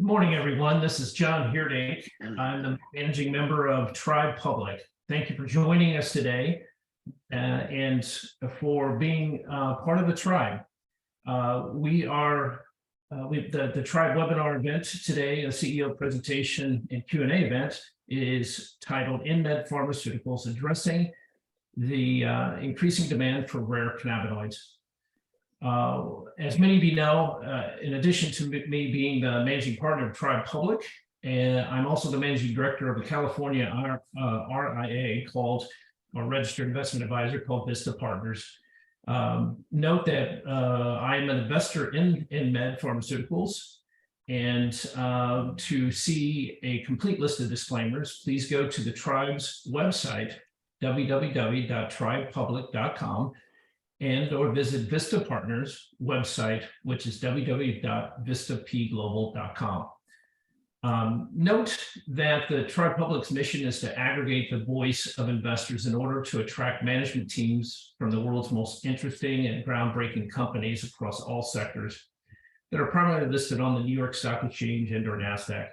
Good morning, everyone. This is John Heerdink. I'm the managing member of Tribe Public. Thank you for joining us today and for being part of the Tribe. The Tribe webinar event today, a CEO presentation and Q&A event, is titled InMed Pharmaceuticals, Addressing the Increasing Demand for Rare Cannabinoids. As many of you know, in addition to me being the managing partner of Tribe Public, and I'm also the managing director of a California RIA called, or Registered Investment Advisor called Vista Partners. Note that I am an investor in InMed Pharmaceuticals, and to see a complete list of disclaimers, please go to the Tribe's website, www.tribepublic.com, and or visit Vista Partners website, which is www.vistapglobal.com. Note that the Tribe Public's mission is to aggregate the voice of investors in order to attract management teams from the world's most interesting and groundbreaking companies across all sectors that are primarily listed on the New York Stock Exchange and or NASDAQ.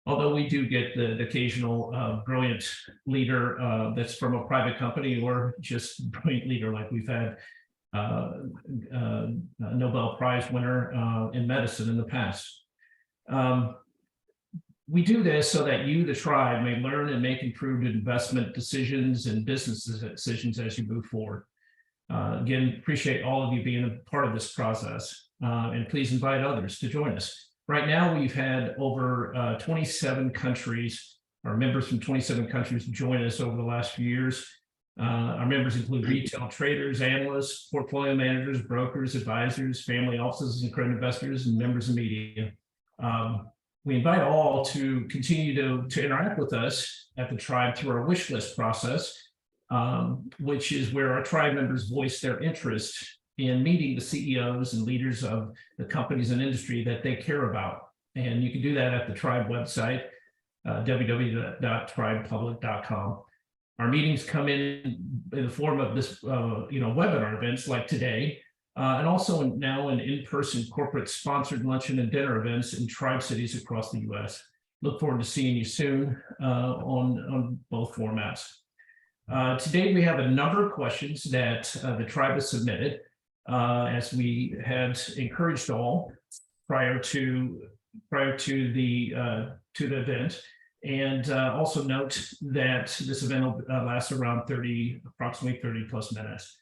Although we do get the occasional brilliant leader that's from a private company or just brilliant leader, like we've had Nobel Prize winner in medicine in the past. We do this so that you, the Tribe, may learn and make improved investment decisions and business decisions as you move forward. Again, appreciate all of you being a part of this process, and please invite others to join us. Right now, we've had over 27 countries, or members from 27 countries join us over the last few years. Our members include retail traders, analysts, portfolio managers, brokers, advisors, family offices, and credit investors, and members of media. We invite all to continue to interact with us at the Tribe through our wish list process, which is where our Tribe members voice their interest in meeting the CEOs and leaders of the companies and industry that they care about. And you can do that at the Tribe website, www.tribepublic.com. Our meetings come in the form of this, webinar events like today, and also now in-person corporate sponsored luncheon and dinner events in Tribe cities across the U.S. Look forward to seeing you soon on both formats. Today we have a number of questions that the Tribe has submitted, as we had encouraged all prior to the event. And also note that this event will last around approximately 30 plus minutes.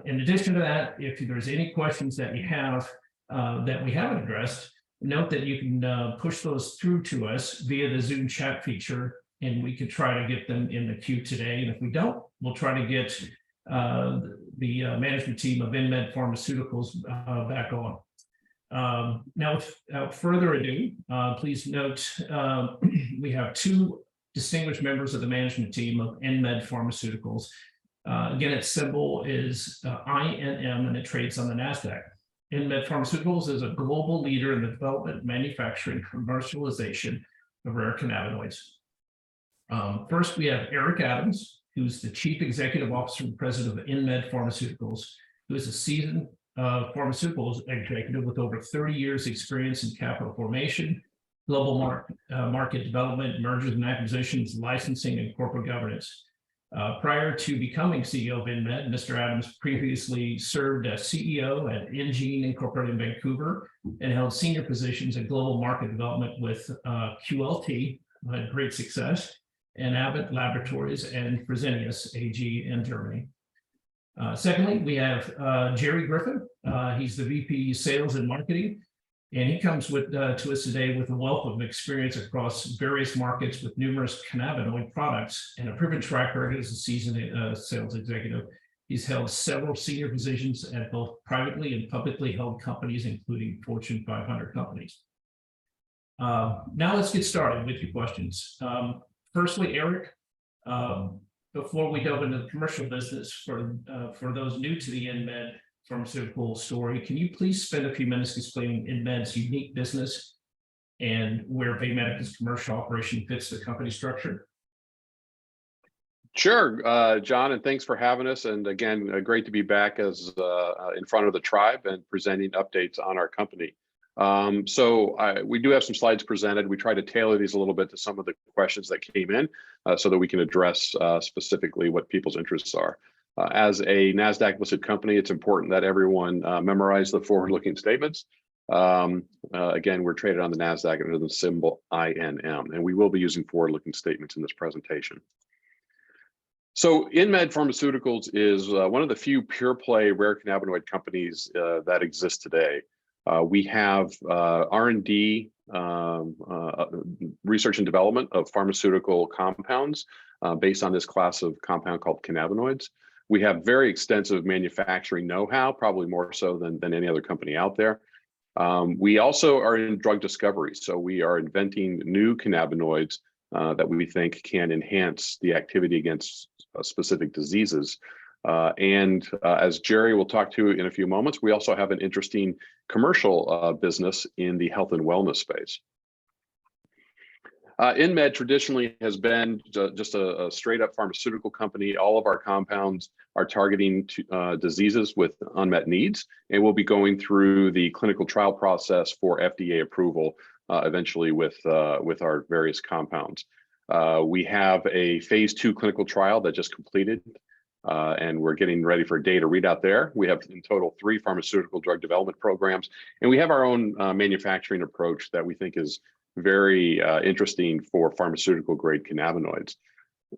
In addition to that, if there's any questions that you have that we haven't addressed, note that you can push those through to us via the Zoom chat feature, and we can try to get them in the queue today. And if we don't, we'll try to get the management team of InMed Pharmaceuticals back on. Now, without further ado, please note we have two distinguished members of the management team of InMed Pharmaceuticals. Again, its symbol is INM, and it trades on the NASDAQ. InMed Pharmaceuticals is a global leader in the development, manufacturing, commercialization of rare cannabinoids. First, we have Eric Adams, who's the Chief Executive Officer and President of InMed Pharmaceuticals, who is a seasoned pharmaceuticals executive with over 30 years experience in capital formation, global market development, mergers and acquisitions, licensing, and corporate governance. Prior to becoming CEO of InMed, Mr. Adams previously served as CEO at Engine Incorporated in Vancouver and held senior positions in global market development with QLT, who had great success, and Abbott Laboratories and Fresenius AG in Germany. Secondly, we have Jerry Griffin. He's the VP Sales and Marketing, and he comes to us today with a wealth of experience across various markets with numerous cannabinoid products and a proven track record as a seasoned sales executive. He's held several senior positions at both privately and publicly held companies, including Fortune 500 companies. Now let's get started with your questions. Firstly, Eric, before we delve into the commercial business, for those new to the InMed Pharmaceutical story, can you please spend a few minutes explaining InMed's unique business and where BayMedica's commercial operation fits the company structure? Sure, John, and thanks for having us. And again, great to be back as in front of the Tribe and presenting updates on our company. We do have some slides presented. We try to tailor these a little bit to some of the questions that came in so that we can address specifically what people's interests are. As a NASDAQ listed company, it's important that everyone memorize the forward-looking statements. Again, we're traded on the NASDAQ under the symbol INM, and we will be using forward-looking statements in this presentation. So InMed Pharmaceuticals is one of the few pure play rare cannabinoid companies that exist today. We have R&D, research and development of pharmaceutical compounds based on this class of compound called cannabinoids. We have very extensive manufacturing know-how, probably more so than any other company out there. We also are in drug discovery, so we are inventing new cannabinoids that we think can enhance the activity against specific diseases. As Jerry will talk to in a few moments, we also have an interesting commercial business in the health and wellness space. InMed traditionally has been just a straight up pharmaceutical company. All of our compounds are targeting diseases with unmet needs, and we'll be going through the clinical trial process for FDA approval eventually with our various compounds. We have a phase 2 clinical trial that just completed, and we're getting ready for data readout there. We have in total 3 pharmaceutical drug development programs, and we have our own manufacturing approach that we think is very interesting for pharmaceutical grade cannabinoids.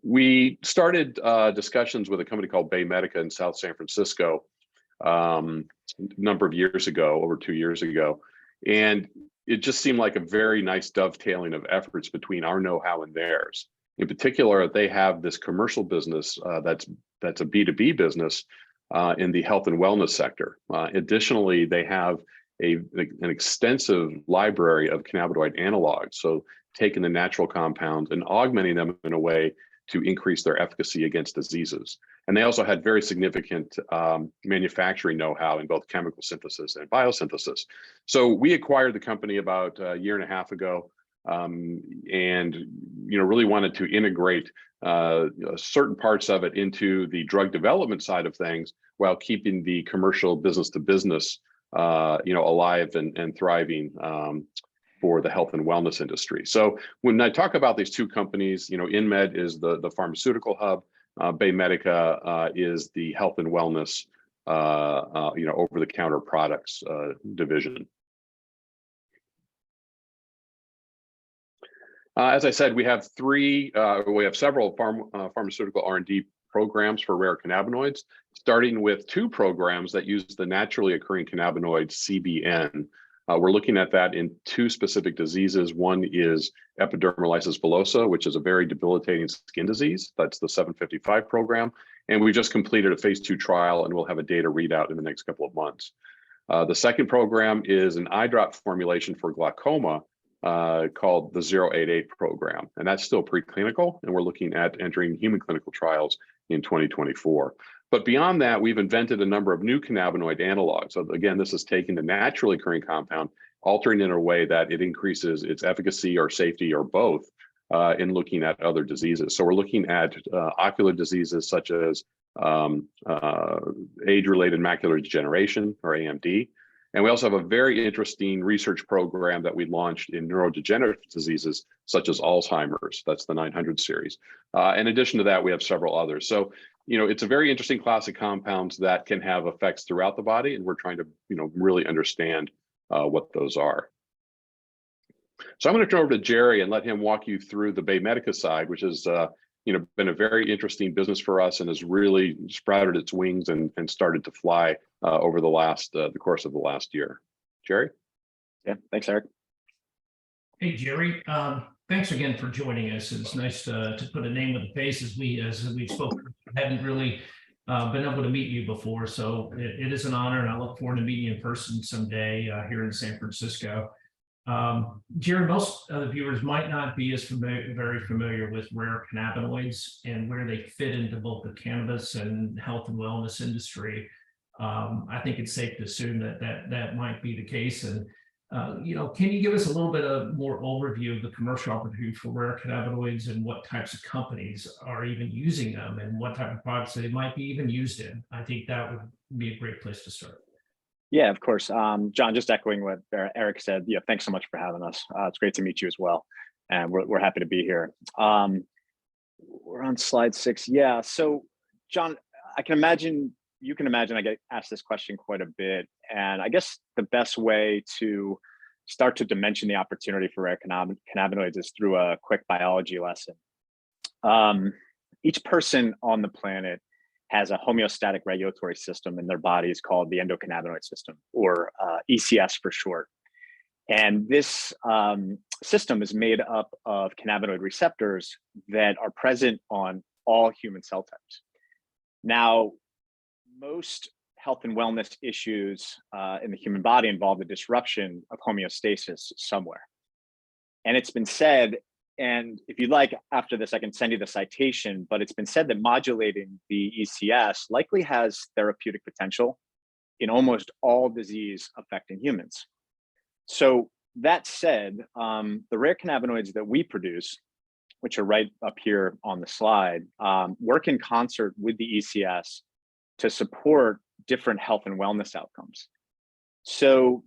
We started discussions with a company called BayMedica in South San Francisco a number of years ago, over 2 years ago, and it just seemed like a very nice dovetailing of efforts between our know-how and theirs. In particular, they have this commercial business that's a B2B business in the health and wellness sector. Additionally, they have an extensive library of cannabinoid analogs, so taking the natural compounds and augmenting them in a way to increase their efficacy against diseases. And they also had very significant manufacturing know-how in both chemical synthesis and biosynthesis. So we acquired the company about a year and a half ago, and really wanted to integrate certain parts of it into the drug development side of things while keeping the commercial business to business alive and thriving for the health and wellness industry. So when I talk about these two companies, InMed is the pharmaceutical hub, BayMedica is the health and wellness, over-the-counter products division. As I said, we have several pharmaceutical R&D programs for rare cannabinoids, starting with 2 programs that use the naturally occurring cannabinoid CBN. We're looking at that in 2 specific diseases. One is epidermolysis bullosa, which is a very debilitating skin disease. That's the 755 program. And we just completed a phase 2 trial, and we'll have a data readout in the next couple of months. The second program is an eye drop formulation for glaucoma, called the 088 program, and that's still preclinical, and we're looking at entering human clinical trials in 2024. But beyond that, we've invented a number of new cannabinoid analogs. So again, this is taking the naturally occurring compound, altering it in a way that it increases its efficacy or safety or both in looking at other diseases. So we're looking at ocular diseases such as age-related macular degeneration, or AMD. And we also have a very interesting research program that we launched in neurodegenerative diseases, such as Alzheimer's. That's the 900 series. In addition to that, we have several others. So, it's a very interesting class of compounds that can have effects throughout the body, and we're trying to, really understand what those are. So I'm going to turn over to Jerry and let him walk you through the BayMedica side, which has, been a very interesting business for us and has really sprouted its wings and started to fly over the course of the last year. Jerry? Yeah, thanks, Eric. Hey, Jerry. Thanks again for joining us. It's nice to put a name with a face as we spoke. I hadn't really been able to meet you before, so it is an honor, and I look forward to meeting you in person someday here in San Francisco. Jerry, most of the viewers might not be as very familiar with rare cannabinoids and where they fit into both the cannabis and health and wellness industry. I think it's safe to assume that might be the case. And can you give us a little bit of more overview of the commercial opportunity for rare cannabinoids and what types of companies are even using them and what type of products they might be even used in? I think that would be a great place to start. Yeah, of course. John, just echoing what Eric said, yeah, thanks so much for having us. It's great to meet you as well. And we're happy to be here. We're on slide 6. Yeah, so John, you can imagine I get asked this question quite a bit. And I guess the best way to start to dimension the opportunity for rare cannabinoids is through a quick biology lesson. Each person on the planet has a homeostatic regulatory system in their bodies called the endocannabinoid system, or ECS for short. And this system is made up of cannabinoid receptors that are present on all human cell types. Now, most health and wellness issues in the human body involve the disruption of homeostasis somewhere. And it's been said, and if you'd like, after this, I can send you the citation, but it's been said that modulating the ECS likely has therapeutic potential in almost all disease affecting humans. So that said, the rare cannabinoids that we produce, which are right up here on the slide, work in concert with the ECS to support different health and wellness outcomes. So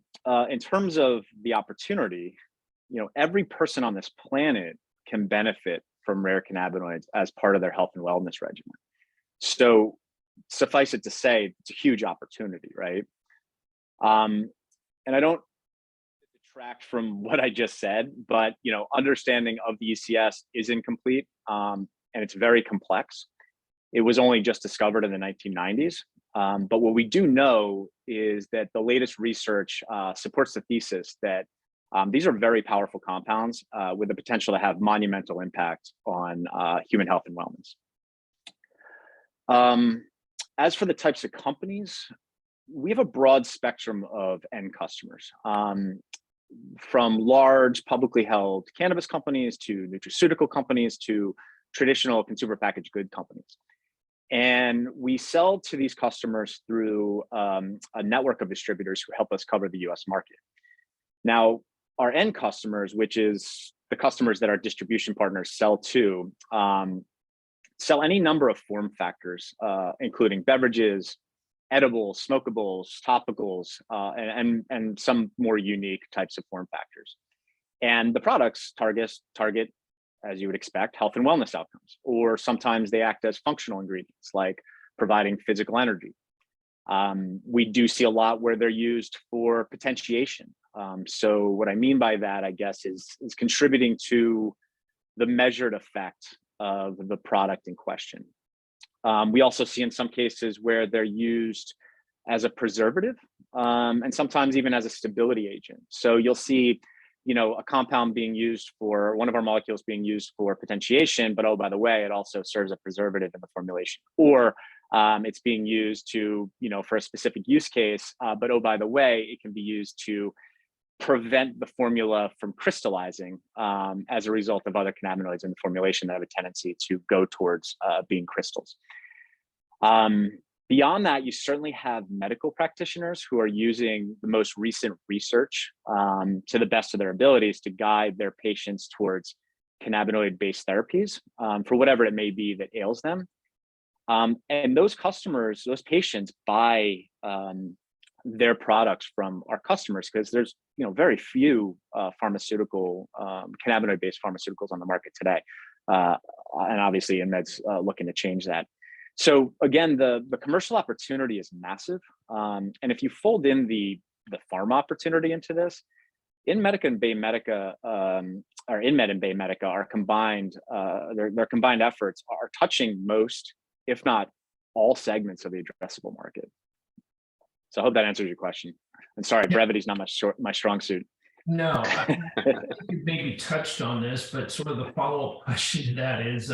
in terms of the opportunity, every person on this planet can benefit from rare cannabinoids as part of their health and wellness regimen. So suffice it to say, it's a huge opportunity, right? And I don't detract from what I just said, but understanding of the ECS is incomplete, and it's very complex. It was only just discovered in the 1990s. But what we do know is that the latest research supports the thesis that these are very powerful compounds with the potential to have monumental impact on human health and wellness. As for the types of companies, we have a broad spectrum of end customers, from large publicly held cannabis companies to nutraceutical companies to traditional consumer packaged good companies. And we sell to these customers through a network of distributors who help us cover the US market. Now, our end customers, which is the customers that our distribution partners sell to, sell any number of form factors, including beverages, edibles, smokables, topicals, and some more unique types of form factors. And the products target, as you would expect, health and wellness outcomes, or sometimes they act as functional ingredients, like providing physical energy. We do see a lot where they're used for potentiation. So what I mean by that, I guess, is contributing to the measured effect of the product in question. We also see in some cases where they're used as a preservative, and sometimes even as a stability agent. So you'll see, a compound being used for one of our molecules being used for potentiation, but oh, by the way, it also serves a preservative in the formulation. Or it's being used to, for a specific use case, but oh, by the way, it can be used to prevent the formula from crystallizing as a result of other cannabinoids in the formulation that have a tendency to go towards being crystals. Beyond that, you certainly have medical practitioners who are using the most recent research to the best of their abilities to guide their patients towards cannabinoid-based therapies for whatever it may be that ails them. And those customers, those patients buy their products from our customers because there's very few cannabinoid-based pharmaceuticals on the market today. And obviously InMed's looking to change that. So again, the commercial opportunity is massive. And if you fold in the pharma opportunity into this, InMed and BayMedica, or InMed and BayMedica are combined, their combined efforts are touching most, if not all, segments of the addressable market. So I hope that answers your question. And sorry, brevity is not my strong suit. No, I think you maybe touched on this, but sort of the follow-up question to that is,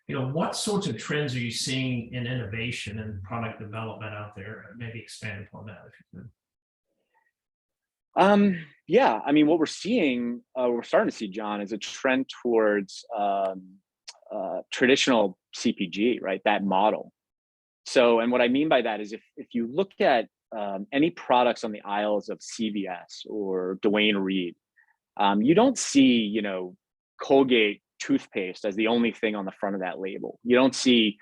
what sorts of trends are you seeing in innovation and product development out there? Maybe expand upon that if you could. Yeah, I mean, what we're seeing, we're starting to see, John, is a trend towards traditional CPG, right? That model. So, and what I mean by that is if you look at any products on the aisles of CVS or Duane Reade, you don't see, Colgate toothpaste as the only thing on the front of that label. You don't see,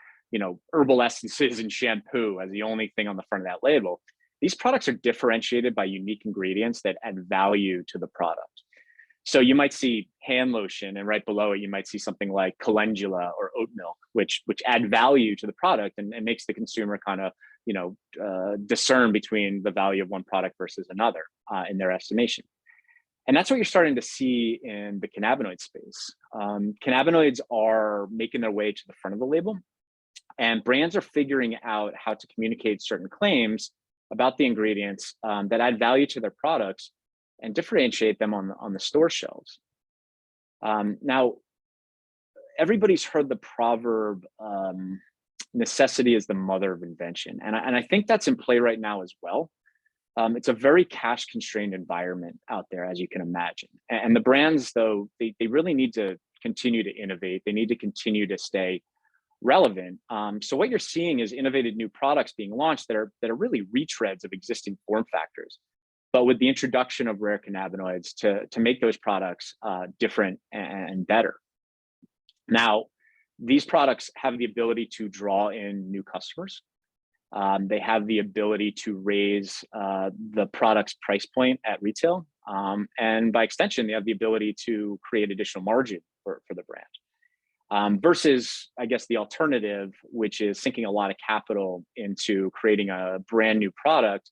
herbal essences and shampoo as the only thing on the front of that label. these products are differentiated by unique ingredients that add value to the product. So you might see hand lotion, and right below it, you might see something like calendula or oat milk, which add value to the product and makes the consumer kind of, discern between the value of one product versus another in their estimation. And that's what you're starting to see in the cannabinoid space. Cannabinoids are making their way to the front of the label, and brands are figuring out how to communicate certain claims about the ingredients that add value to their products and differentiate them on the store shelves. Now, everybody's heard the proverb, necessity is the mother of invention. And I think that's in play right now as well. It's a very cash constrained environment out there, as you can imagine. And the brands, though, they really need to continue to innovate. They need to continue to stay relevant. So what you're seeing is innovative new products being launched that are really retreads of existing form factors, but with the introduction of rare cannabinoids to make those products different and better. Now, these products have the ability to draw in new customers. They have the ability to raise the product's price point at retail. And by extension, they have the ability to create additional margin for the brand. Versus, I guess, the alternative, which is sinking a lot of capital into creating a brand new product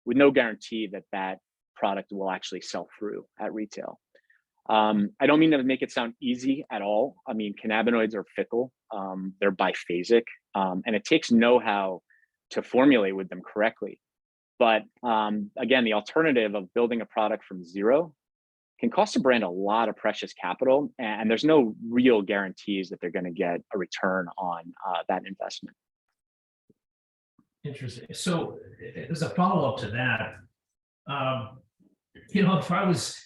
with no guarantee that that product will actually sell through at retail. I don't mean to make it sound easy at all. I mean, cannabinoids are fickle, they're biphasic, and it takes know-how to formulate with them correctly. But again, the alternative of building a product from zero can cost a brand a lot of precious capital, and there's no real guarantees that they're going to get a return on that investment. Interesting. So as a follow-up to that, if I was,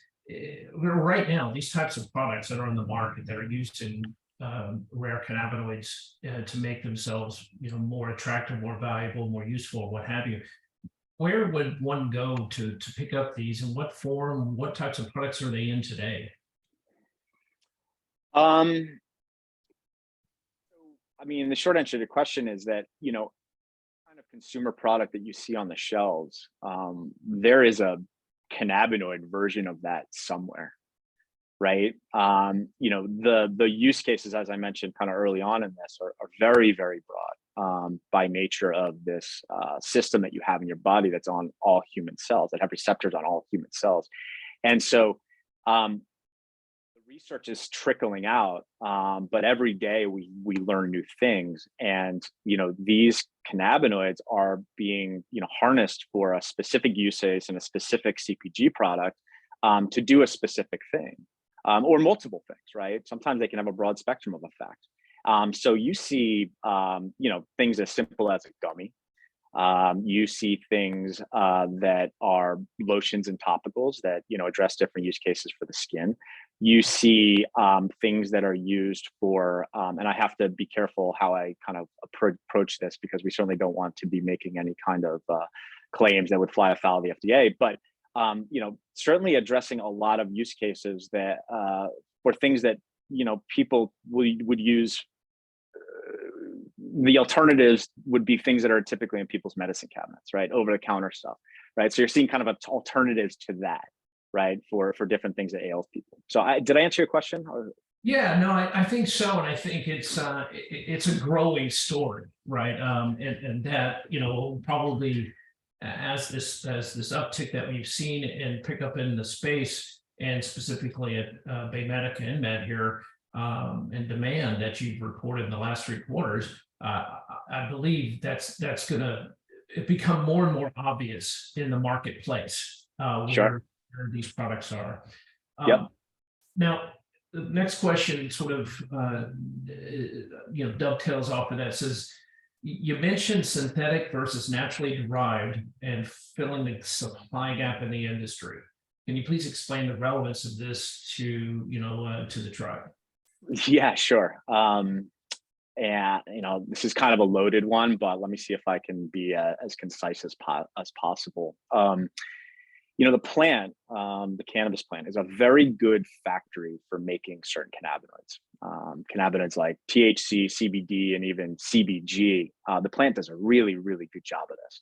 right now, these types of products that are on the market that are used in rare cannabinoids to make themselves, more attractive, more valuable, more useful, what have you. Where would one go to pick up these, and what form, what types of products are they in today? I mean, the short answer to the question is that, kind of consumer product that you see on the shelves, there is a cannabinoid version of that somewhere, right? The use cases, as I mentioned kind of early on in this, are very, very broad by nature of this system that you have in your body that's on all human cells, that have receptors on all human cells. And so the research is trickling out, but every day we learn new things. And, these cannabinoids are being, harnessed for a specific use case and a specific CPG product to do a specific thing. Or multiple things, right? Sometimes they can have a broad spectrum of effect. So you see, things as simple as a gummy. You see things that are lotions and topicals that, address different use cases for the skin. You see things that are used for, and I have to be careful how I kind of approach this, because we certainly don't want to be making any kind of claims that would fly afoul of the FDA, but certainly addressing a lot of use cases that for things that people would use. The alternatives would be things that are typically in people's medicine cabinets, right? Over-the-counter stuff, right? So you're seeing kind of alternatives to that, right? For different things that ails people. So did I answer your question? Yeah, no, I think so, and I think it's a growing story, right? And that probably as this uptick that we've seen and pick up in the space, and specifically at BayMedica InMed here, and demand that you've reported in the last 3 quarters, I believe that's going to become more and more obvious in the marketplace where these products are. Yep. Now, the next question sort of dovetails off of that. Says, you mentioned synthetic versus naturally derived and filling the supply gap in the industry. Can you please explain the relevance of this to the tribe? Yeah, sure. And this is kind of a loaded one, but let me see if I can be as concise as possible. The plant, the cannabis plant, is a very good factory for making certain cannabinoids. Cannabinoids like THC, CBD, and even CBG. The plant does a really, really good job of this.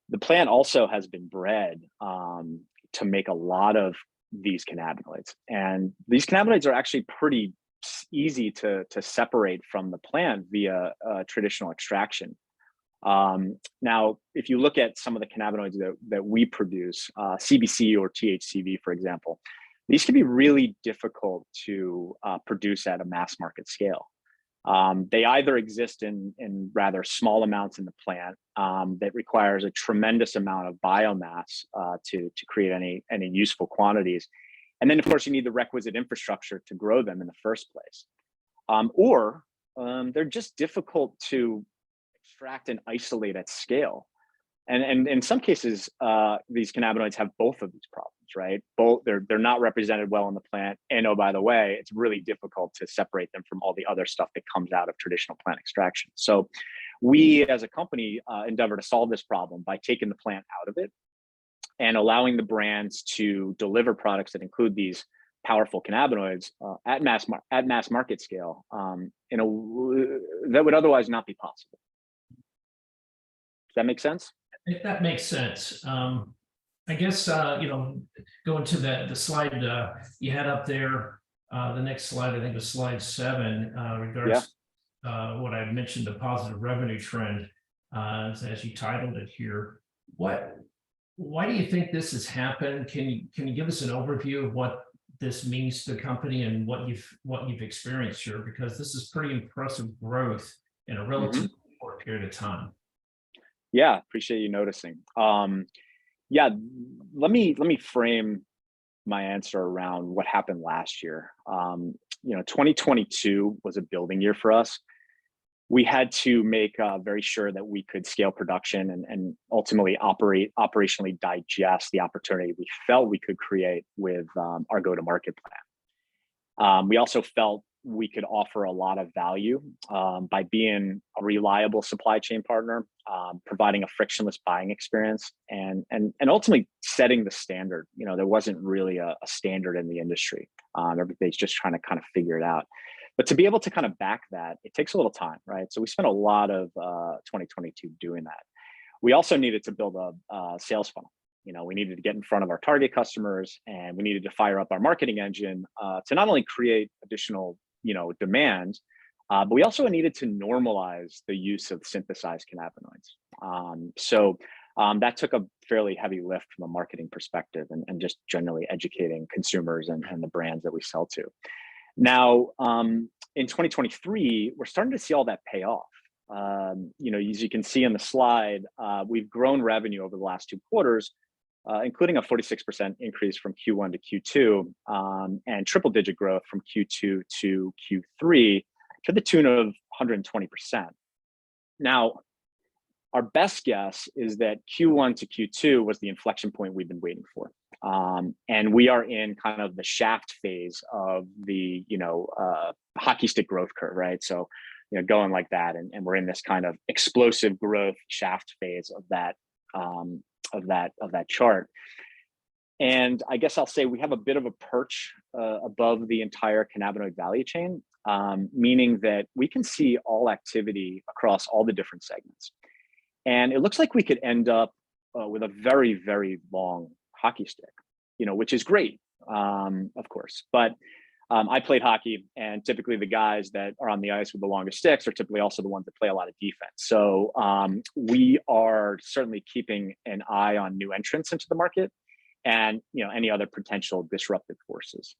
The plant also has been bred to make a lot of these cannabinoids. And these cannabinoids are actually pretty easy to separate from the plant via traditional extraction. Now, if you look at some of the cannabinoids that we produce, CBC or THCV, for example, these can be really difficult to produce at a mass market scale. They either exist in rather small amounts in the plant that requires a tremendous amount of biomass to create any useful quantities. And then, of course, you need the requisite infrastructure to grow them in the first place. Or they're just difficult to extract and isolate at scale. And in some cases, these cannabinoids have both of these problems, right? Both they're not represented well in the plant, and oh, by the way, it's really difficult to separate them from all the other stuff that comes out of traditional plant extraction. So we as a company endeavor to solve this problem by taking the plant out of it and allowing the brands to deliver products that include these powerful cannabinoids at mass market scale that would otherwise not be possible. Does that make sense? If that makes sense. I guess, going to the slide you had up there, the next slide, I think was slide 7, regards what I mentioned, the positive revenue trend, as you titled it here. Why do you think this has happened? Can you give us an overview of what this means to the company and what you've experienced here? Because this is pretty impressive growth in a relatively short period of time. Yeah, appreciate you noticing. Yeah, let me frame my answer around what happened last year. 2022 was a building year for us. We had to make very sure that we could scale production and ultimately operationally digest the opportunity we felt we could create with our go-to-market plan. We also felt we could offer a lot of value by being a reliable supply chain partner, providing a frictionless buying experience, and ultimately setting the standard. There wasn't really a standard in the industry. Everybody's just trying to kind of figure it out. But to be able to kind of back that, it takes a little time, right? So we spent a lot of 2022 doing that. We also needed to build a sales funnel. We needed to get in front of our target customers, and we needed to fire up our marketing engine to not only create additional demand, but we also needed to normalize the use of synthesized cannabinoids. So that took a fairly heavy lift from a marketing perspective and just generally educating consumers and the brands that we sell to. Now, in 2023, we're starting to see all that pay off. As you can see on the slide, we've grown revenue over the last 2 quarters, including a 46% increase from Q1 to Q2, and triple-digit growth from Q2 to Q3 to the tune of 120%. Now, our best guess is that Q1 to Q2 was the inflection point we've been waiting for. And we are in kind of the shaft phase of the, hockey stick growth curve, right? So, going like that, and we're in this kind of explosive growth shaft phase of that chart. And I guess I'll say we have a bit of a perch above the entire cannabinoid value chain, meaning that we can see all activity across all the different segments. And it looks like we could end up with a very, very long hockey stick, which is great, of course. But I played hockey, and typically the guys that are on the ice with the longest sticks are typically also the ones that play a lot of defense. So we are certainly keeping an eye on new entrants into the market and any other potential disruptive forces.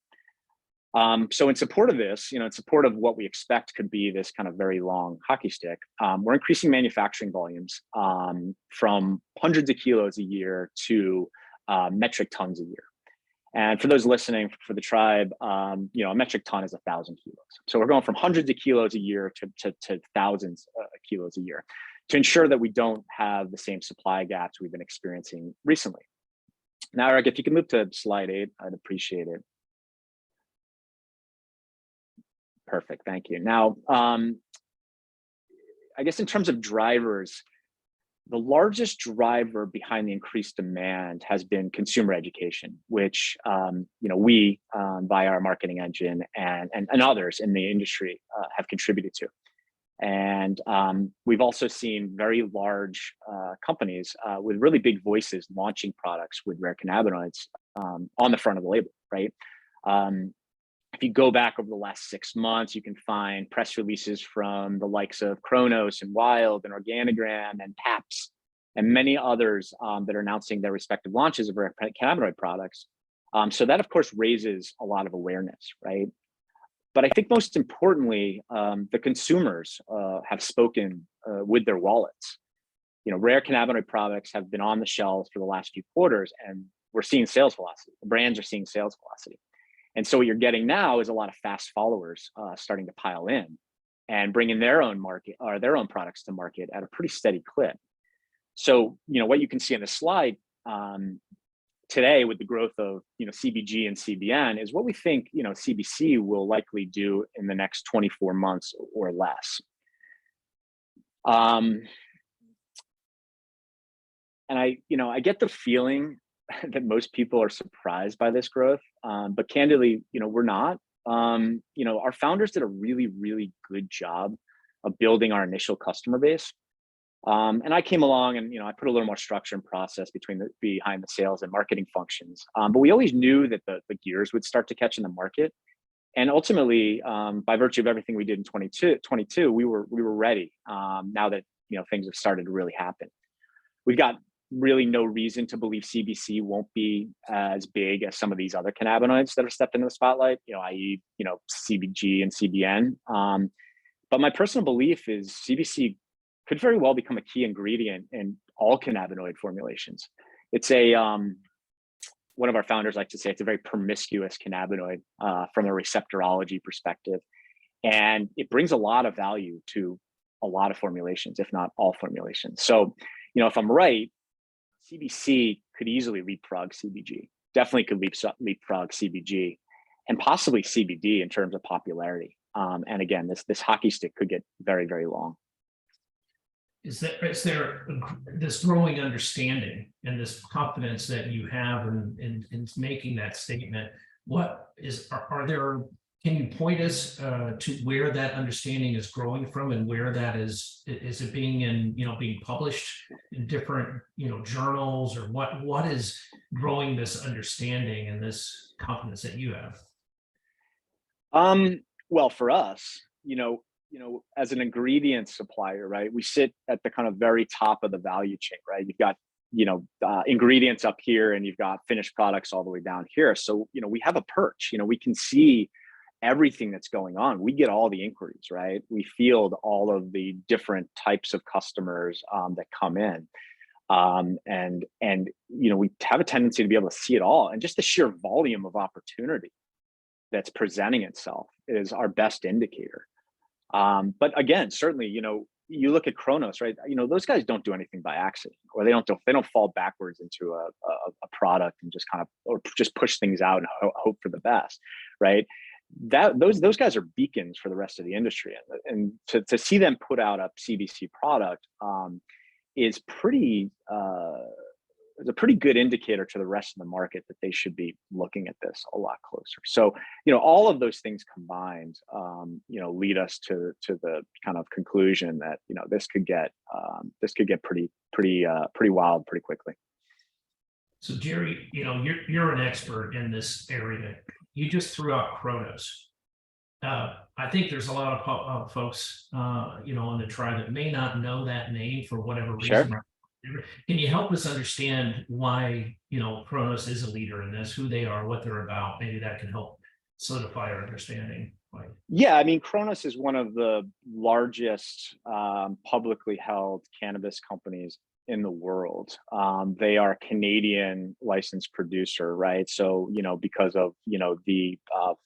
So in support of this, in support of what we expect could be this kind of very long hockey stick, we're increasing manufacturing volumes from hundreds of kilos a year to metric tons a year. And for those listening, for the tribe, a metric ton is 1,000 kilos. So we're going from hundreds of kilos a year to thousands of kilos a year to ensure that we don't have the same supply gaps we've been experiencing recently. Now, Eric, if you could move to slide 8, I'd appreciate it. Perfect, thank you. Now, I guess in terms of drivers, the largest driver behind the increased demand has been consumer education, which we, via our marketing engine and others in the industry, have contributed to. And we've also seen very large companies with really big voices launching products with rare cannabinoids on the front of the label, right? If you go back over the last 6 months, you can find press releases from the likes of Kronos and Wild and Organigram and PAPS and many others that are announcing their respective launches of rare cannabinoid products. So that, of course, raises a lot of awareness, right? But I think most importantly, the consumers have spoken with their wallets. You know, rare cannabinoid products have been on the shelves for the last few quarters, and we're seeing sales velocity. The brands are seeing sales velocity. And so what you're getting now is a lot of fast followers starting to pile in and bringing their own market or their own products to market at a pretty steady clip. So, you know, what you can see on the slide today with the growth of, you know, CBG and CBN is what we think, you know, CBC will likely do in the next 24 months or less. And I get the feeling that most people are surprised by this growth, but candidly, you know, we're not. You know, our founders did a really, really good job of building our initial customer base. And I came along and, you know, I put a little more structure and process behind the sales and marketing functions. But we always knew that the gears would start to catch in the market. And ultimately, by virtue of everything we did in 22, we were ready now that, you know, things have started to really happen. We've got really no reason to believe CBC won't be as big as some of these other cannabinoids that are stepped into the spotlight, you know, i.e., you know, CBG and CBN. But my personal belief is CBC could very well become a key ingredient in all cannabinoid formulations. It's one of our founders likes to say it's a very promiscuous cannabinoid from a receptorology perspective. And it brings a lot of value to a lot of formulations, if not all formulations. So, you know, if I'm right, CBC could easily leapfrog CBG, definitely could leapfrog CBG, and possibly CBD in terms of popularity. And again, this hockey stick could get very, very long. Is there this growing understanding and this confidence that you have in making that statement? Can you point us to where that understanding is growing from, and where that is it being published in different, you know, journals, or what is growing this understanding and this confidence that you have? Well, for us, you know, as an ingredient supplier, right, we sit at the kind of very top of the value chain, right? You've got, you know, ingredients up here, and you've got finished products all the way down here. So, you know, we have a perch, you know, we can see everything that's going on. We get all the inquiries, right? We field all of the different types of customers that come in. And, you know, we have a tendency to be able to see it all. And just the sheer volume of opportunity that's presenting itself is our best indicator. But again, certainly, you know, you look at Kronos, right? You know, those guys don't do anything by accident, or they don't fall backwards into a product and just kind of, or just push things out and hope for the best, right? Those guys are beacons for the rest of the industry, and to see them put out a CBC product is a pretty good indicator to the rest of the market that they should be looking at this a lot closer. So, you know, all of those things combined, you know, lead us to the kind of conclusion that, you know, this could get pretty wild pretty quickly. So Jerry, you know, you're an expert in this area. You just threw out Kronos. I think there's a lot of folks, you know, on the tribe that may not know that name for whatever reason. Sure. Can you help us understand why, you know, Kronos is a leader in this, who they are, what they're about? Maybe that can help solidify our understanding. Yeah, I mean, Kronos is one of the largest publicly held cannabis companies in the world. They are a Canadian licensed producer, right? So, you know, because of, you know, the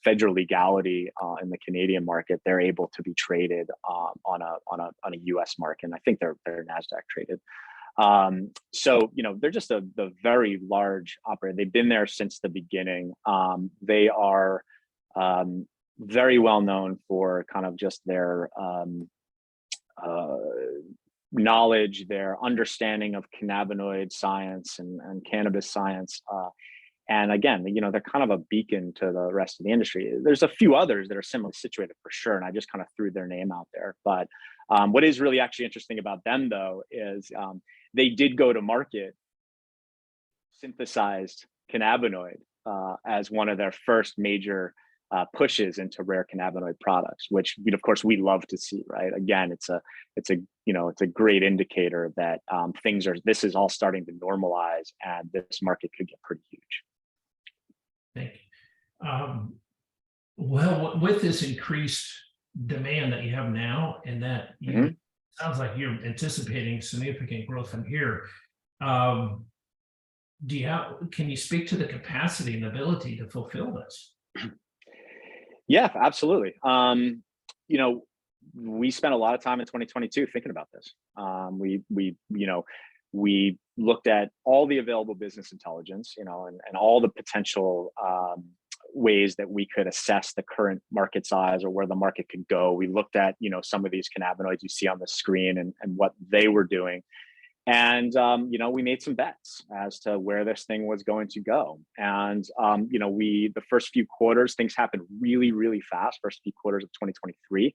federal legality in the Canadian market, they're able to be traded on a US market. And I think they're NASDAQ traded. So, you know, they're just the very large operator. They've been there since the beginning. They are very well known for kind of just their knowledge, their understanding of cannabinoid science and cannabis science. And again, you know, they're kind of a beacon to the rest of the industry. There's a few others that are similarly situated for sure, and I just kind of threw their name out there. But What is really actually interesting about them, though, is they did go to market synthesized cannabinoid as one of their first major pushes into rare cannabinoid products, which of course we love to see, right? Again, it's a great indicator that this is all starting to normalize, and this market could get pretty huge. Thank you. Well, with this increased demand that you have now, and that sounds like you're anticipating significant growth from here. Can you speak to the capacity and ability to fulfill this? Yeah, absolutely. We spent a lot of time in 2022 thinking about this. We looked at all the available business intelligence, and all the potential ways that we could assess the current market size or where the market could go. We looked at, some of these cannabinoids you see on the screen and what they were doing. And, we made some bets as to where this thing was going to go. And, the first few quarters, things happened really, really fast. First few quarters of 2023,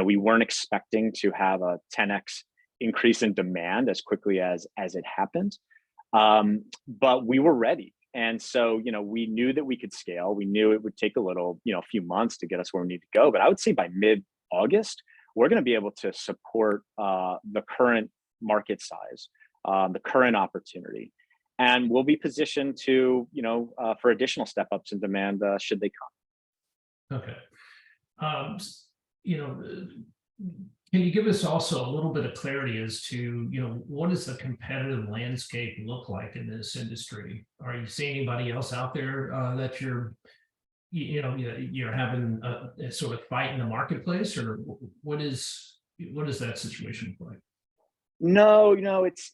we weren't expecting to have a 10x increase in demand as quickly as it happened. But we were ready. And so, we knew that we could scale. We knew it would take a few months to get us where we need to go. But I would say by mid-August, we're going to be able to support the current market size, the current opportunity, and we'll be positioned to, for additional step-ups in demand should they come. Okay. Can you give us also a little bit of clarity as to, what does the competitive landscape look like in this industry? Are you seeing anybody else out there that you're having a sort of fight in the marketplace, or what is that situation look like? No, it's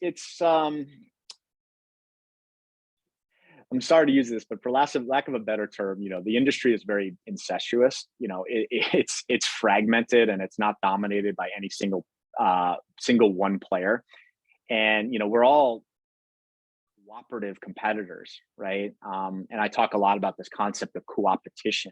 I'm sorry to use this, but for lack of a better term, the industry is very incestuous. It's fragmented, and it's not dominated by any single one player. And we're all cooperative competitors, right? And I talk a lot about this concept of co-opetition,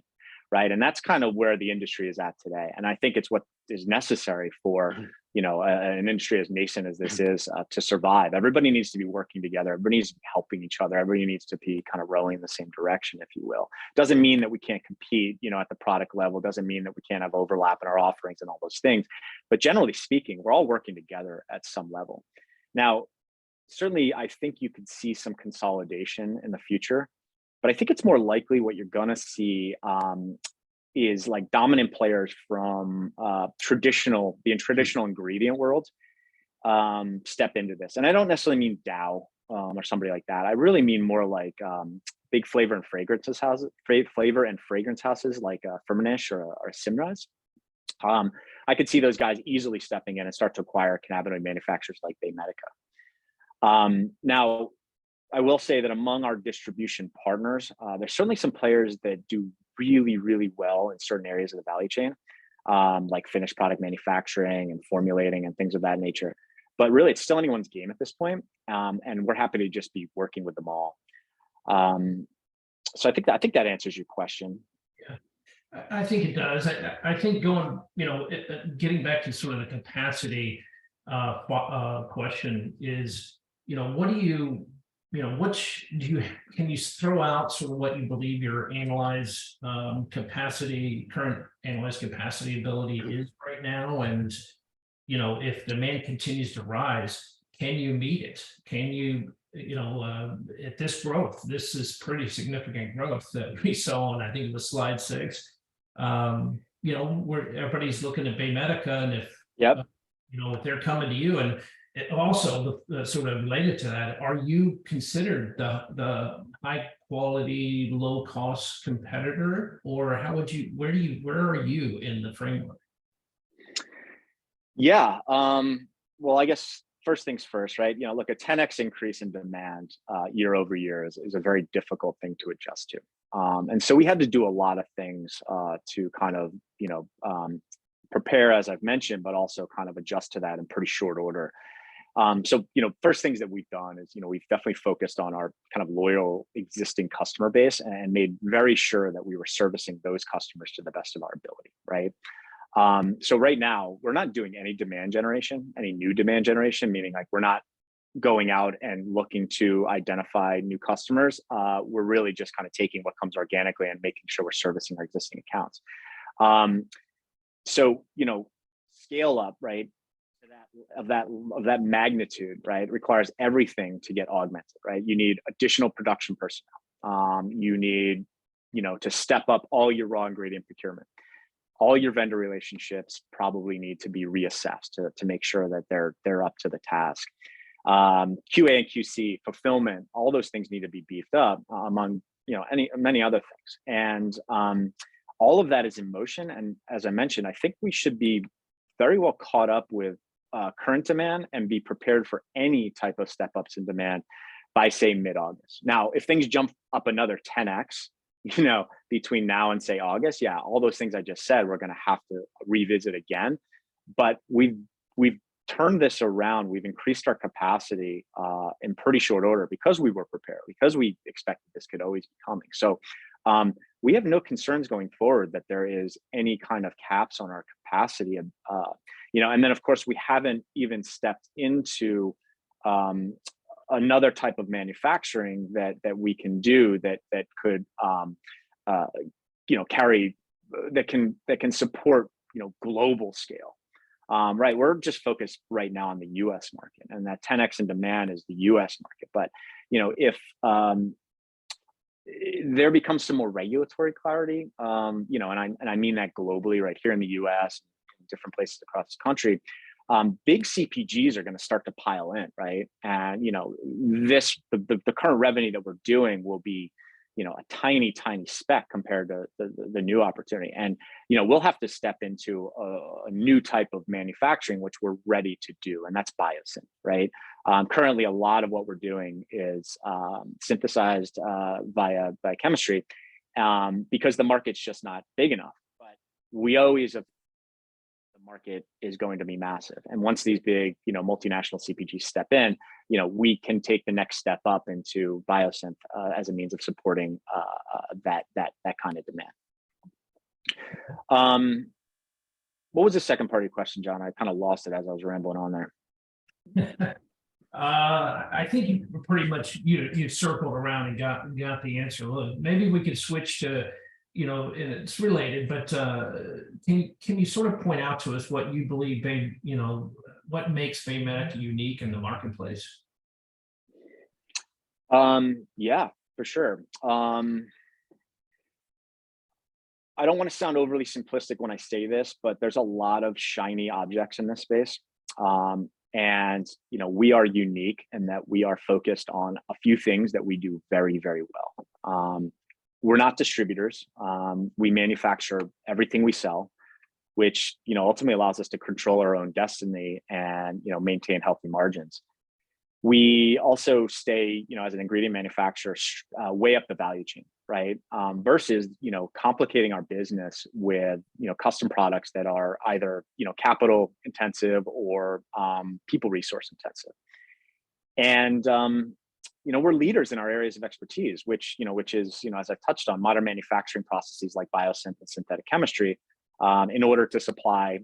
right? And that's kind of where the industry is at today. And I think it's what is necessary for an industry as nascent as this is to survive. Everybody needs to be working together. Everybody needs to be helping each other. Everybody needs to be kind of rowing in the same direction, if you will. Doesn't mean that we can't compete, at the product level. Doesn't mean that we can't have overlap in our offerings and all those things. But generally speaking, we're all working together at some level. Now, certainly, I think you could see some consolidation in the future, but I think it's more likely what you're going to see is like dominant players from traditional ingredient world step into this. And I don't necessarily mean Dow or somebody like that. I really mean more like big flavor and fragrance houses like Firmenich or Simrise. I could see those guys easily stepping in and start to acquire cannabinoid manufacturers like BayMedica. Now, I will say that among our distribution partners, there's certainly some players that do really, really well in certain areas of the value chain, like finished product manufacturing and formulating and things of that nature. But really, it's still anyone's game at this point, and we're happy to just be working with them all. So I think that answers your question. Yeah, I think it does. I think getting back to sort of the capacity question is, what do you? Can you throw out sort of what you believe your current analyzed capacity ability is right now? And, if demand continues to rise, can you meet it? Can you, at this growth, this is pretty significant growth that we saw on, I think it was slide 6, where everybody's looking at BayMedica, and if, if they're coming to you, and also sort of related to that, are you considered the high quality, low cost competitor, or where are you in the framework? Yeah. Well, I guess first things first, right? Look, a 10x increase in demand year over year is a very difficult thing to adjust to. And so we had to do a lot of things to kind of, prepare, as I've mentioned, but also kind of adjust to that in pretty short order. So, first things that we've done is, we've definitely focused on our kind of loyal existing customer base and made very sure that we were servicing those customers to the best of our ability, right? So right now, we're not doing any demand generation, any new demand generation, meaning like we're not going out and looking to identify new customers. We're really just kind of taking what comes organically and making sure we're servicing our existing accounts. So, you know, scale up, right, of that magnitude, right, requires everything to get augmented, right? You need additional production personnel. You need, you know, to step up all your raw ingredient procurement. All your vendor relationships probably need to be reassessed to make sure that they're up to the task. QA and QC, fulfillment, all those things need to be beefed up, among, you know, many other things. And all of that is in motion. And as I mentioned, I think we should be very well caught up with current demand and be prepared for any type of step ups in demand by, say, mid-August. Now, if things jump up another 10x, you know, between now and say August, yeah, all those things I just said, we're going to have to revisit again. But we've turned this around. We've increased our capacity in pretty short order because we were prepared, because we expected this could always be coming. So we have no concerns going forward that there is any kind of caps on our capacity. You know, and then of course we haven't even stepped into another type of manufacturing that we can do that could you know, carry, that can support, you know, global scale. Right, we're just focused right now on the U.S. market, and that 10x in demand is the U.S. market. But you know, if there becomes some more regulatory clarity, you know, and I mean that globally, right here in the U.S., different places across the country, big CPGs are going to start to pile in, right? And you know, the current revenue that we're doing will be, you know, a tiny speck compared to the new opportunity. And you know, we'll have to step into a new type of manufacturing, which we're ready to do, and that's biosynth, right? Currently, a lot of what we're doing is synthesized via chemistry, because the market's just not big enough. But we always have, the market is going to be massive, and once these big, you know, multinational CPGs step in, you know, we can take the next step up into biosynth as a means of supporting that kind of demand. What was the second part of your question, John? I kind of lost it as I was rambling on there. I think you pretty much you circled around and got the answer. Look, maybe we could switch to, you know, and it's related, but can you sort of point out to us what you believe, you know, what makes BayMedica unique in the marketplace? Yeah, for sure. I don't want to sound overly simplistic when I say this, but there's a lot of shiny objects in this space. And, you know, we are unique in that we are focused on a few things that we do very, very well. We're not distributors. We manufacture everything we sell, which, you know, ultimately allows us to control our own destiny and, you know, maintain healthy margins. We also stay, you know, as an ingredient manufacturer, way up the value chain, right? Versus, you know, complicating our business with, you know, custom products that are either, you know, capital intensive or people resource intensive. And, you know, we're leaders in our areas of expertise, which is, you know, as I've touched on, modern manufacturing processes like biosynth and synthetic chemistry, in order to supply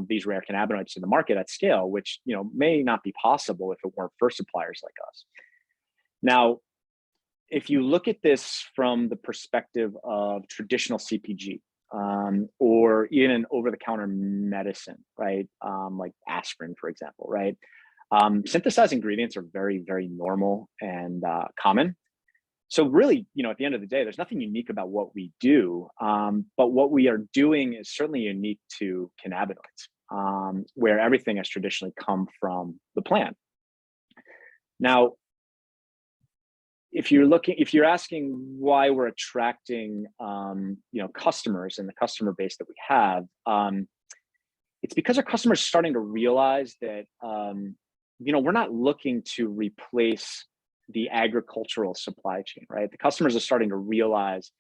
these rare cannabinoids to the market at scale, which, you know, may not be possible if it weren't for suppliers like us. Now, if you look at this from the perspective of traditional CPG, or even over-the-counter medicine, right? Like aspirin, for example, right? Synthesized ingredients are very, very normal and common. So really, you know, at the end of the day, there's nothing unique about what we do, but what we are doing is certainly unique to cannabinoids, where everything has traditionally come from the plant. Now, if you're asking why we're attracting, you know, customers and the customer base that we have, it's because our customers are starting to realize that, you know, we're not looking to replace the agricultural supply chain, right? The customers are starting to realize,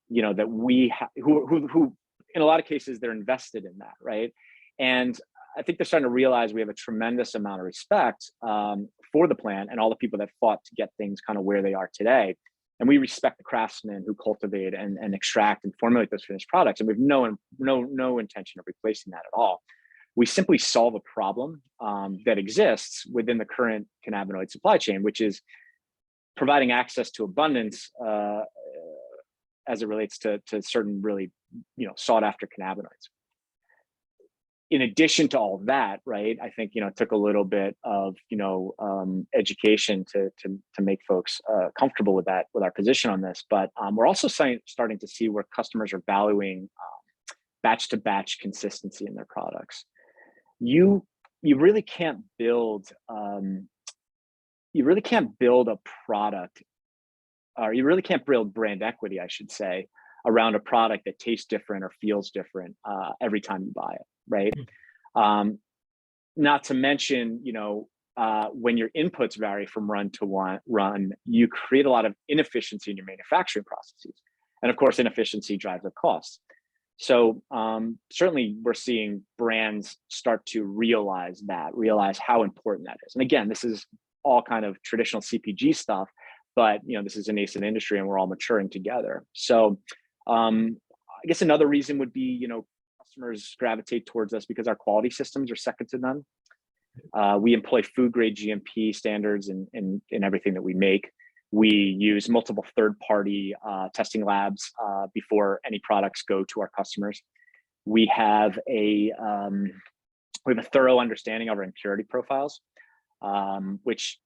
you know, that who in a lot of cases, they're invested in that, right? And I think they're starting to realize we have a tremendous amount of respect for the plant and all the people that fought to get things kind of where they are today. And we respect the craftsmen who cultivate and extract and formulate those finished products. And we've no intention of replacing that at all. We simply solve a problem that exists within the current cannabinoid supply chain, which is providing access to abundance as it relates to certain really, sought after cannabinoids. In addition to all that, right, I think, it took a little bit of, education to make folks comfortable with that, with our position on this. But we're also starting to see where customers are valuing batch to batch consistency in their products. You really can't build a product, or you really can't build brand equity, I should say, around a product that tastes different or feels different every time you buy it, right? Not to mention, when your inputs vary from run to run, you create a lot of inefficiency in your manufacturing processes. And of course, inefficiency drives up costs. So certainly we're seeing brands start to realize how important that is. And again, this is all kind of traditional CPG stuff, but this is a nascent industry and we're all maturing together. So I guess another reason would be, customers gravitate towards us because our quality systems are second to none. We employ food grade GMP standards in everything that we make. We use multiple third-party testing labs before any products go to our customers. We have a thorough understanding of our impurity profiles, which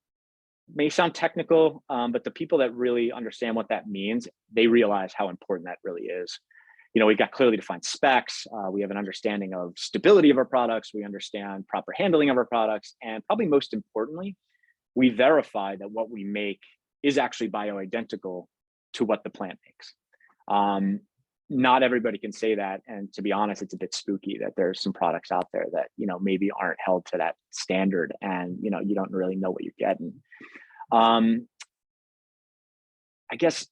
may sound technical, but the people that really understand what that means, they realize how important that really is. We've got clearly defined specs. We have an understanding of stability of our products. We understand proper handling of our products. And probably most importantly, we verify that what we make is actually bioidentical to what the plant makes. Not everybody can say that. And to be honest, it's a bit spooky that there's some products out there that, maybe aren't held to that standard and, you don't really know what you're getting. I guess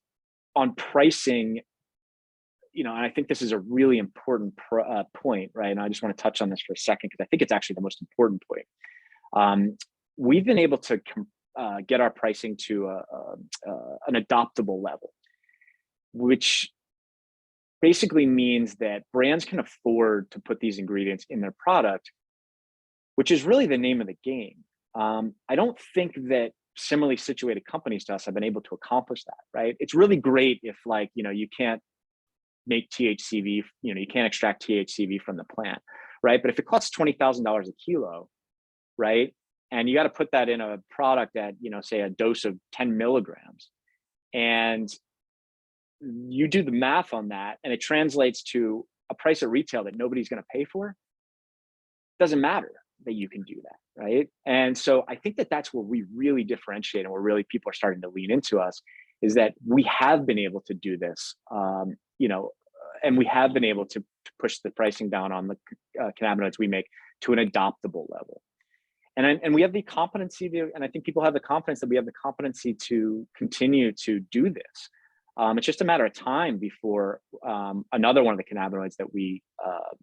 on pricing, and I think this is a really important point, right? And I just want to touch on this for a second, because I think it's actually the most important point. We've been able to get our pricing to an adoptable level, which basically means that brands can afford to put these ingredients in their product, which is really the name of the game. I don't think that similarly situated companies to us have been able to accomplish that, right? It's really great if you can't make THCV, you can't extract THCV from the plant, right? But if it costs $20,000 a kilo, right? And you got to put that in a product at, say a dose of 10 milligrams, and you do the math on that and it translates to a price at retail that nobody's going to pay for, doesn't matter that you can do that, right? And so I think that that's where we really differentiate and where really people are starting to lean into us, is that we have been able to do this, and we have been able to push the pricing down on the cannabinoids we make to an adoptable level. And we have the competency, and I think people have the confidence that we have the competency to continue to do this. It's just a matter of time before another one of the cannabinoids that we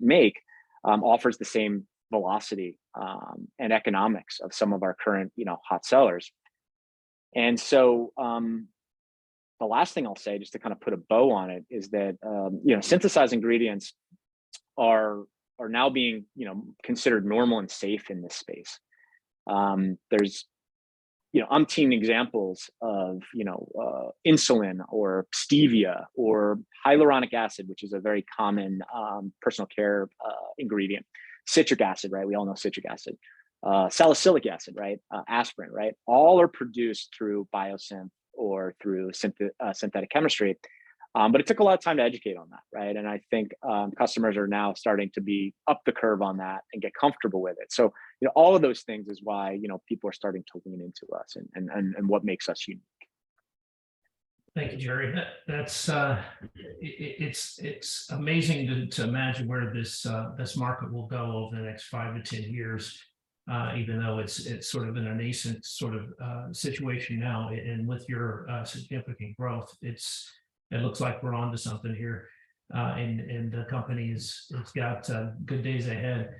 make offers the same velocity and economics of some of our current, hot sellers. And so the last thing I'll say, just to kind of put a bow on it, is that synthesized ingredients are now being considered normal and safe in this space. There's umpteen examples of insulin or stevia or hyaluronic acid, which is a very common personal care ingredient. Citric acid, right? We all know citric acid. Salicylic acid, right? Aspirin, right? All are produced through biosynth or through synthetic chemistry. But it took a lot of time to educate on that, right? And I think customers are now starting to be up the curve on that and get comfortable with it. So, all of those things is why, people are starting to lean into us and what makes us unique. Thank you, Jerry. That's it's amazing to imagine where this market will go over the next 5 to 10 years. Even though it's sort of in a nascent sort of situation now, and with your significant growth, it looks like we're on to something here, and the company it's got good days ahead.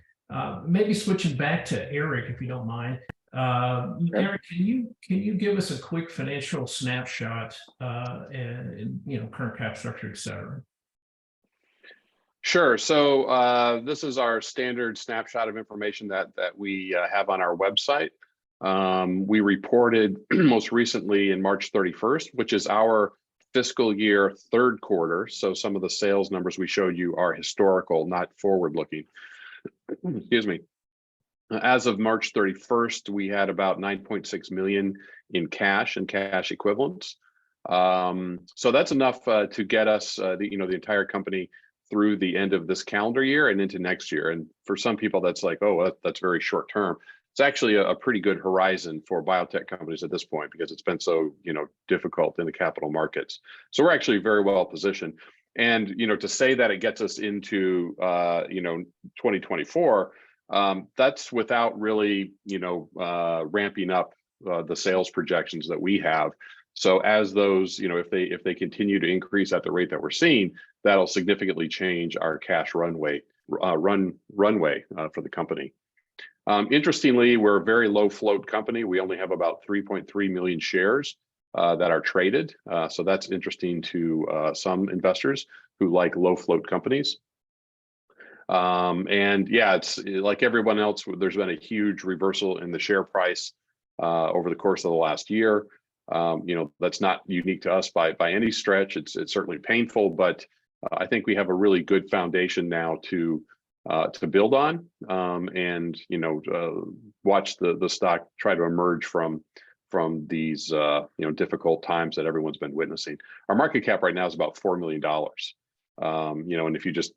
Maybe switching back to Eric, if you don't mind. Eric, can you give us a quick financial snapshot and current cap structure, et cetera? Sure. So this is our standard snapshot of information that we have on our website. We reported most recently in March 31st, which is our fiscal year third quarter. So some of the sales numbers we showed you are historical, not forward-looking. Excuse me. As of March 31st, we had about 9.6 million in cash and cash equivalents. So that's enough to get us the entire company through the end of this calendar year and into next year. And for some people, that's like, oh, that's very short term. It's actually a pretty good horizon for biotech companies at this point because it's been so difficult in the capital markets. So we're actually very well positioned. And to say that it gets us into 2024, that's without really ramping up the sales projections that we have. So as those, if they continue to increase at the rate that we're seeing, that'll significantly change our cash runway for the company. Interestingly, we're a very low float company. We only have about 3.3 million shares that are traded. So that's interesting to some investors who like low float companies. And yeah, it's like everyone else, there's been a huge reversal in the share price over the course of the last year. That's not unique to us by any stretch. It's certainly painful, but I think we have a really good foundation now to build on and watch the stock try to emerge from these difficult times that everyone's been witnessing. Our market cap right now is about $4 million. And if you just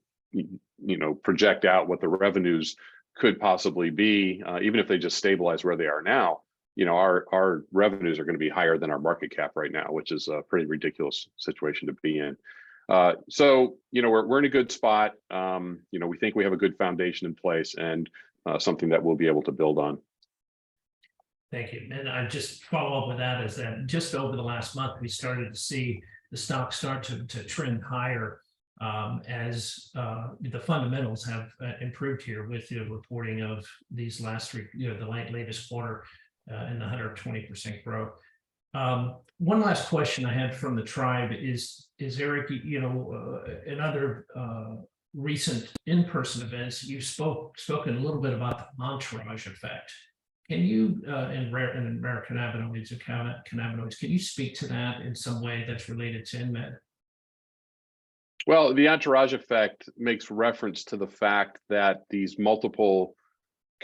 project out what the revenues could possibly be, even if they just stabilize where they are now, our revenues are going to be higher than our market cap right now, which is a pretty ridiculous situation to be in. So we're in a good spot. We think we have a good foundation in place and something that we'll be able to build on. Thank you. And I just follow up with that is that just over the last month, we started to see the stock start to trend higher as the fundamentals have improved here with the reporting of these last three, the latest quarter and the 120% growth. One last question I had from the tribe is Eric, in other recent in-person events, you've spoken a little bit about the entourage effect. Can you, in rare cannabinoids or cannabinoids, can you speak to that in some way that's related to InMed? Well, the entourage effect makes reference to the fact that these multiple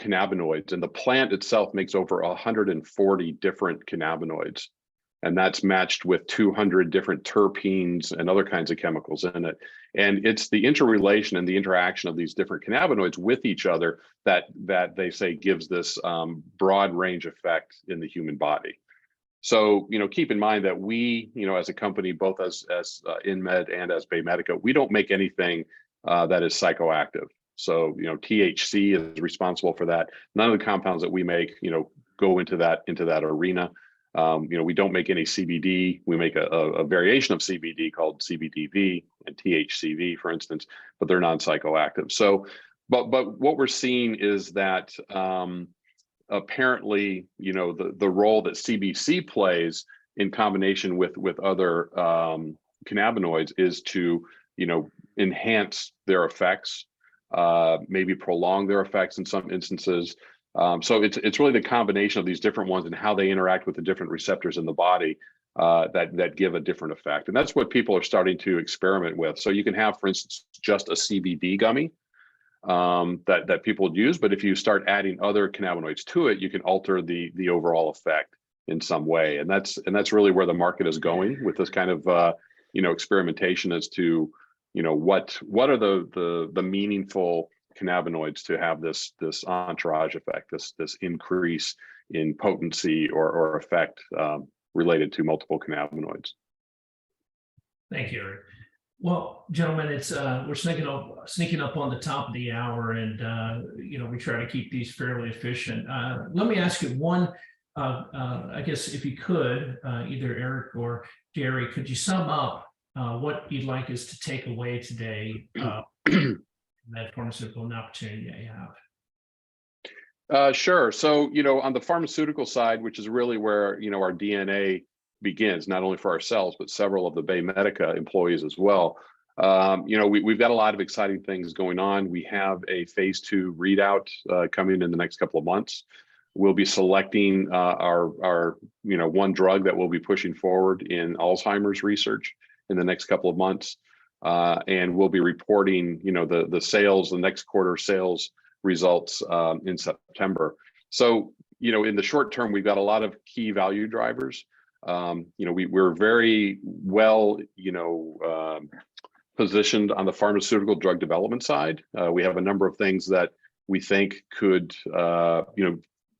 cannabinoids and the plant itself makes over 140 different cannabinoids. And that's matched with 200 different terpenes and other kinds of chemicals in it. And it's the interrelation and the interaction of these different cannabinoids with each other that they say gives this broad range effect in the human body. So, keep in mind that we, as a company, both as InMed and as BayMedica, we don't make anything that is psychoactive. So, THC is responsible for that. None of the compounds that we make, go into that arena. We don't make any CBD. We make a variation of CBD called CBDV and THCV, for instance, but they're non-psychoactive. So, but what we're seeing is that apparently, the role that CBC plays in combination with other cannabinoids is to, enhance their effects, maybe prolong their effects in some instances. So it's really the combination of these different ones and how they interact with the different receptors in the body that give a different effect. And that's what people are starting to experiment with. So you can have, for instance, just a CBD gummy that people would use, but if you start adding other cannabinoids to it, you can alter the overall effect in some way. And that's really where the market is going with this kind of experimentation as to what are the meaningful cannabinoids to have this entourage effect, this increase in potency or effect related to multiple cannabinoids. Thank you, Eric. Well, gentlemen, it's we're sneaking up on the top of the hour, and we try to keep these fairly efficient. Let me ask you one. I guess if you could, either Eric or Jerry, could you sum up what you'd like us to take away today? That pharmaceutical and opportunity that you have. Sure. So, on the pharmaceutical side, which is really where, our DNA begins, not only for ourselves, but several of the BayMedica employees as well. We've got a lot of exciting things going on. We have a phase 2 readout coming in the next couple of months. We'll be selecting our one drug that we'll be pushing forward in Alzheimer's research in the next couple of months. And we'll be reporting, the next quarter sales results in September. So, in the short term, we've got a lot of key value drivers. We're very well, positioned on the pharmaceutical drug development side. We have a number of things that we think could,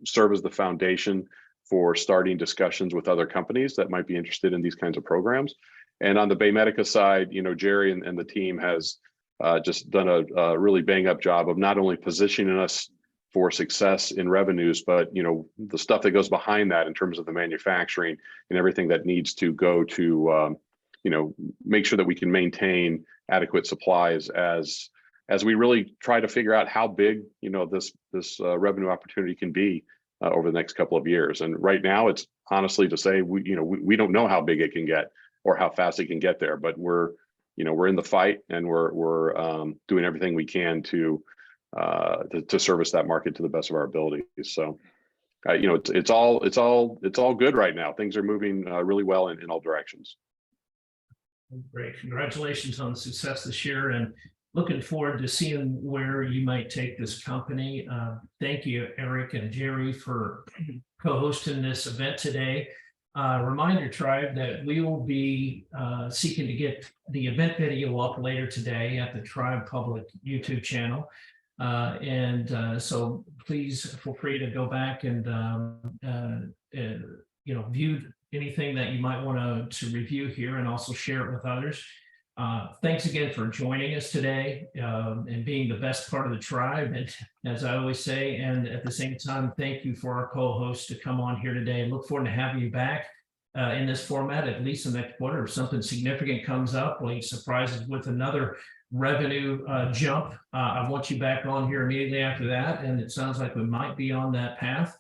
serve as the foundation for starting discussions with other companies that might be interested in these kinds of programs. And on the BayMedica side, Jerry and the team has just done a really bang up job of not only positioning us for success in revenues, but the stuff that goes behind that in terms of the manufacturing and everything that needs to go to make sure that we can maintain adequate supplies as we really try to figure out how big this revenue opportunity can be over the next couple of years. And right now, it's honestly to say we don't know how big it can get or how fast it can get there, but we're in the fight, and we're doing everything we can to service that market to the best of our abilities. So, it's all good right now. Things are moving really well in all directions. Great. Congratulations on the success this year, and looking forward to seeing where you might take this company. Thank you, Eric and Jerry, for co-hosting this event today. Reminder, Tribe, that we will be seeking to get the event video up later today at the Tribe Public YouTube channel. So please feel free to go back and view anything that you might want to review here, and also share it with others. Thanks again for joining us today and being the best part of the tribe, and as I always say, and at the same time, thank you for our co-hosts to come on here today. And look forward to having you back in this format at least the next quarter. If something significant comes up, like surprises with another revenue jump, I want you back on here immediately after that, and it sounds like we might be on that path.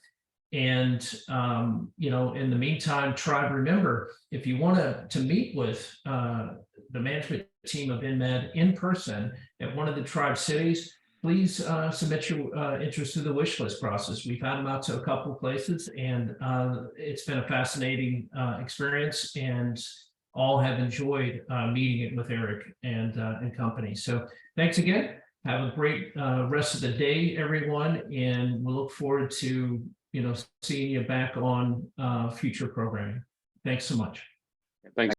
And in the meantime, Tribe, remember, if you want to meet with the management team of InMed in person at one of the Tribe cities, please submit your interest through the wish list process. We've had them out to a couple of places, and it's been a fascinating experience, and all have enjoyed meeting it with Eric and company. So thanks again. Have a great rest of the day, everyone, and we'll look forward to seeing you back on future programming. Thanks so much. Thanks.